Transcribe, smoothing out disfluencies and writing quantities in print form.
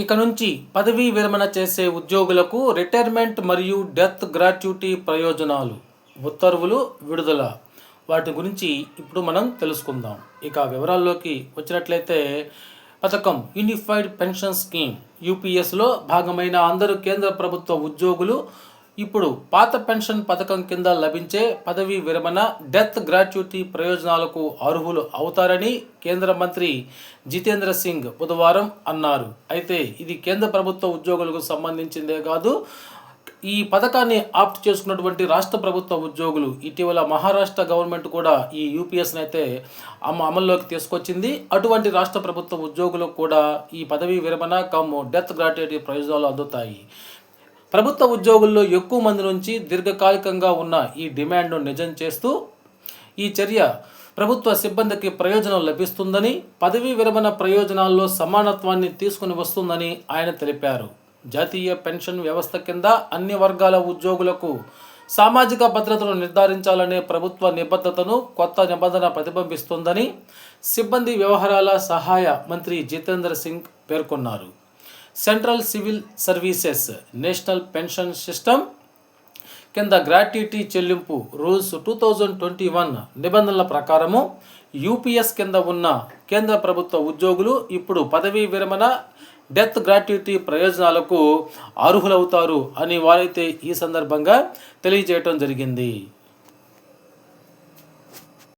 ఇక నుంచి పదవీ విరమణ చేసే ఉద్యోగులకు రిటైర్మెంట్ మరియు డెత్ గ్రాట్యుటీ ప్రయోజనాలు ఉత్తర్వులు విడుదల. వాటి గురించి ఇప్పుడు మనం తెలుసుకుందాం. ఇక వివరాల్లోకి వచ్చినట్లయితే పథకం యూనిఫైడ్ పెన్షన్ స్కీమ్ యూపీఎస్లో భాగమైన అందరూ కేంద్ర ప్రభుత్వ ఉద్యోగులు ఇప్పుడు పాత పెన్షన్ పథకం కింద లభించే పదవీ విరమణ డెత్ గ్రాట్యుటీ ప్రయోజనాలకు అర్హులు అవుతారని కేంద్ర మంత్రి జితేంద్ర సింగ్ బుధవారం అన్నారు. అయితే ఇది కేంద్ర ప్రభుత్వ ఉద్యోగులకు సంబంధించిందే కాదు, ఈ పథకాన్ని ఆప్ట్ చేసుకున్నటువంటి రాష్ట్ర ప్రభుత్వ ఉద్యోగులు ఇటీవల మహారాష్ట్ర గవర్నమెంట్ కూడా ఈ యూపీఎస్ని అయితే అమల్లోకి తీసుకొచ్చింది. అటువంటి రాష్ట్ర ప్రభుత్వ ఉద్యోగులకు కూడా ఈ పదవీ విరమణ కమ్ డెత్ గ్రాట్యుటీ ప్రయోజనాలు అందుతాయి. ప్రభుత్వ ఉద్యోగుల్లో ఎక్కువ మంది నుంచి దీర్ఘకాలికంగా ఉన్న ఈ డిమాండ్ను నిజం చేస్తూ ఈ చర్య ప్రభుత్వ సిబ్బందికి ప్రయోజనం లభిస్తుందని, పదవీ విరమణ ప్రయోజనాల్లో సమానత్వాన్ని తీసుకుని వస్తుందని ఆయన తెలిపారు. జాతీయ పెన్షన్ వ్యవస్థ కింద అన్ని వర్గాల ఉద్యోగులకు సామాజిక భద్రతను నిర్ధారించాలనే ప్రభుత్వ నిబద్ధతను కొత్త నిబంధన ప్రతిబింబిస్తుందని సిబ్బంది వ్యవహారాల సహాయ మంత్రి జితేంద్ర సింగ్ పేర్కొన్నారు. Central civil services national pension system కింద గ్రాట్యుటీ చెల్లింపు రూల్స్ 2021 నిబంధనల ప్రకారము యూపీఎస్ కింద ఉన్న కేంద్ర ప్రభుత్వ ఉద్యోగులు ఇప్పుడు పదవీ విరమణ డెత్ గ్రాట్యుటీ ప్రయోజనాలకు అర్హులవుతారు అని వారైతే ఈ సందర్భంగా తెలియజేయటం జరిగింది.